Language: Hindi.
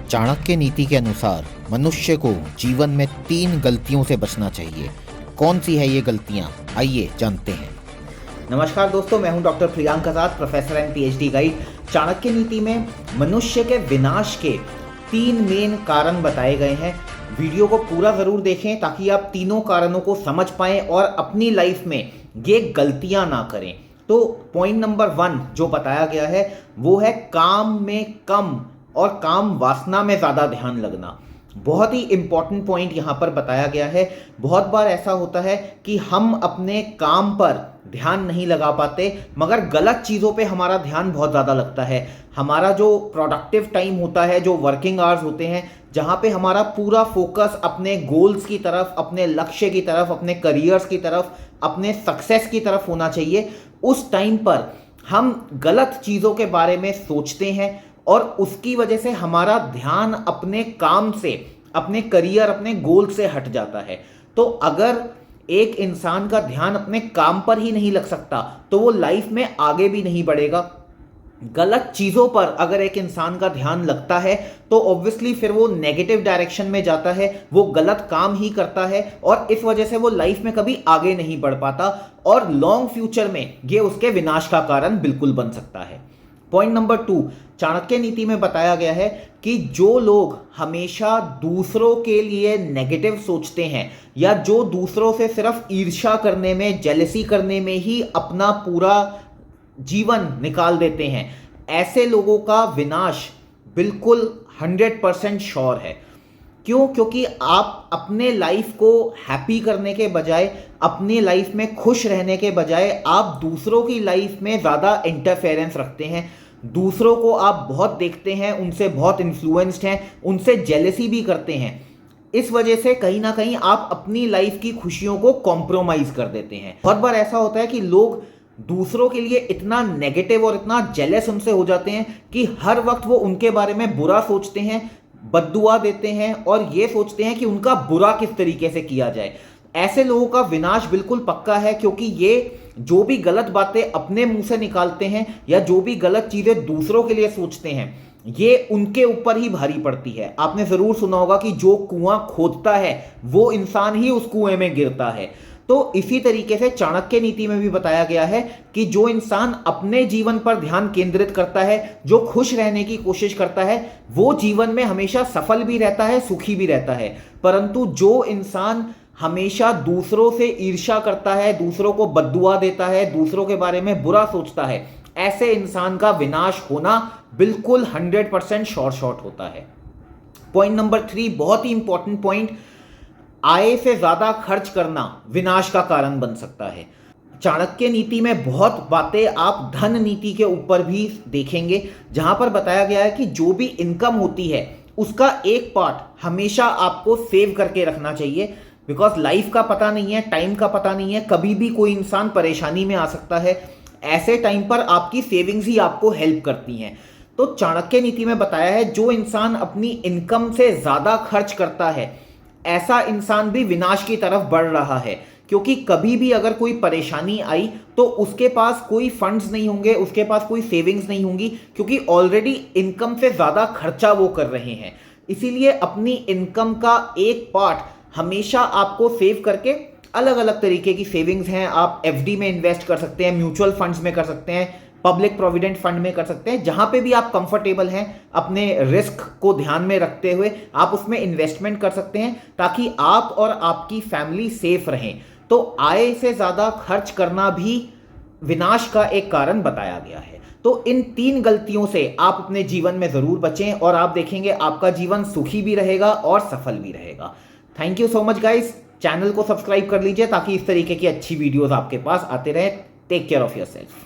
चाणक्य नीति के अनुसार मनुष्य को जीवन में 3 गलतियों से बचना चाहिए। कौन सी है ये गलतियाँ, आइए जानते हैं। नमस्कार दोस्तों, मैं हूं doctor Priyank Azad, professor and PhD guide. Chanakya नीति में मनुष्य के विनाश के 3 मेन कारण बताए गए हैं। वीडियो को पूरा ज़रूर देखें ताकि आप तीनों कारणों को समझ पाएं और अपनी लाइफ में ये गलतियां ना करें। तो पॉइंट नंबर 1 जो बताया गया है वो है काम में कम और काम वासना में ज़्यादा ध्यान लगना। बहुत ही इंपॉर्टेंट पॉइंट यहाँ पर बताया गया है। बहुत बार ऐसा होता है कि हम अपने काम पर ध्यान नहीं लगा पाते, मगर गलत चीज़ों पे हमारा ध्यान बहुत ज़्यादा लगता है। हमारा जो प्रोडक्टिव टाइम होता है, जो वर्किंग आवर्स होते हैं, जहाँ पे हमारा पूरा फोकस अपने गोल्स की तरफ, अपने लक्ष्य की तरफ, अपने करियर्स की तरफ, अपने सक्सेस की तरफ होना चाहिए, उस टाइम पर हम गलत चीज़ों के बारे में सोचते हैं और उसकी वजह से हमारा ध्यान अपने काम से, अपने करियर, अपने गोल से हट जाता है। तो अगर एक इंसान का ध्यान अपने काम पर ही नहीं लग सकता तो वो लाइफ में आगे भी नहीं बढ़ेगा। गलत चीज़ों पर अगर एक इंसान का ध्यान लगता है तो ऑब्वियसली फिर वो नेगेटिव डायरेक्शन में जाता है, वो गलत काम ही करता है और इस वजह से वो लाइफ में कभी आगे नहीं बढ़ पाता और लॉन्ग फ्यूचर में ये उसके विनाश का कारण बिल्कुल बन सकता है। पॉइंट नंबर 2, चाणक्य नीति में बताया गया है कि जो लोग हमेशा दूसरों के लिए नेगेटिव सोचते हैं या जो दूसरों से सिर्फ ईर्ष्या करने में, जेलसी करने में ही अपना पूरा जीवन निकाल देते हैं, ऐसे लोगों का विनाश बिल्कुल 100% श्योर है। क्यों? क्योंकि आप अपने लाइफ को हैप्पी करने के बजाय, अपनी लाइफ में खुश रहने के बजाय आप दूसरों की लाइफ में ज़्यादा इंटरफेरेंस रखते हैं। दूसरों को आप बहुत देखते हैं, उनसे बहुत इन्फ्लुएंस्ड हैं, उनसे जेलसी भी करते हैं। इस वजह से कहीं ना कहीं आप अपनी लाइफ की खुशियों को कॉम्प्रोमाइज़ कर देते हैं। बहुत बार ऐसा होता है कि लोग दूसरों के लिए इतना नेगेटिव और इतना जेलस उनसे हो जाते हैं कि हर वक्त वो उनके बारे में बुरा सोचते हैं, बद्दुआ देते हैं और ये सोचते हैं कि उनका बुरा किस तरीके से किया जाए। ऐसे लोगों का विनाश बिल्कुल पक्का है, क्योंकि ये जो भी गलत बातें अपने मुंह से निकालते हैं या जो भी गलत चीज़ें दूसरों के लिए सोचते हैं, ये उनके ऊपर ही भारी पड़ती है। आपने ज़रूर सुना होगा कि जो कुआं खोदता है वो इंसान ही उस कुएं में गिरता है। तो इसी तरीके से चाणक्य नीति में भी बताया गया है कि जो इंसान अपने जीवन पर ध्यान केंद्रित करता है, जो खुश रहने की कोशिश करता है, वो जीवन में हमेशा सफल भी रहता है, सुखी भी रहता है। परंतु जो इंसान हमेशा दूसरों से ईर्ष्या करता है, दूसरों को बद्दुआ देता है, दूसरों के बारे में बुरा सोचता है, ऐसे इंसान का विनाश होना बिल्कुल 100% शॉर्ट होता है। पॉइंट नंबर 3, बहुत ही इंपॉर्टेंट पॉइंट, आय से ज्यादा खर्च करना विनाश का कारण बन सकता है। चाणक्य नीति में बहुत बातें आप धन नीति के ऊपर भी देखेंगे, जहां पर बताया गया है कि जो भी इनकम होती है उसका एक पार्ट हमेशा आपको सेव करके रखना चाहिए। बिकॉज लाइफ का पता नहीं है, टाइम का पता नहीं है, कभी भी कोई इंसान परेशानी में आ सकता है। ऐसे टाइम पर आपकी सेविंग्स ही आपको हेल्प करती हैं। तो चाणक्य नीति में बताया है जो इंसान अपनी इनकम से ज़्यादा खर्च करता है, ऐसा इंसान भी विनाश की तरफ बढ़ रहा है। क्योंकि कभी भी अगर कोई परेशानी आई तो उसके पास कोई फंड्स नहीं होंगे, उसके पास कोई सेविंग्स नहीं होंगी, क्योंकि ऑलरेडी इनकम से ज़्यादा खर्चा वो कर रहे हैं। इसीलिए अपनी इनकम का एक पार्ट हमेशा आपको सेव करके, अलग अलग तरीके की सेविंग्स हैं, आप एफडी में इन्वेस्ट कर सकते हैं, म्यूचुअल फंड्स में कर सकते हैं, पब्लिक प्रोविडेंट फंड में कर सकते हैं, जहां पे भी आप कंफर्टेबल हैं, अपने रिस्क को ध्यान में रखते हुए आप उसमें इन्वेस्टमेंट कर सकते हैं, ताकि आप और आपकी फैमिली सेफ रहें। तो आय से ज़्यादा खर्च करना भी विनाश का एक कारण बताया गया है। तो इन 3 गलतियों से आप अपने जीवन में ज़रूर बचें और आप देखेंगे आपका जीवन सुखी भी रहेगा और सफल भी रहेगा। Thank you so much guys. Channel को सब्सक्राइब कर लीजिए ताकि इस तरीके की अच्छी वीडियोस आपके पास आते रहें। Take care of yourself.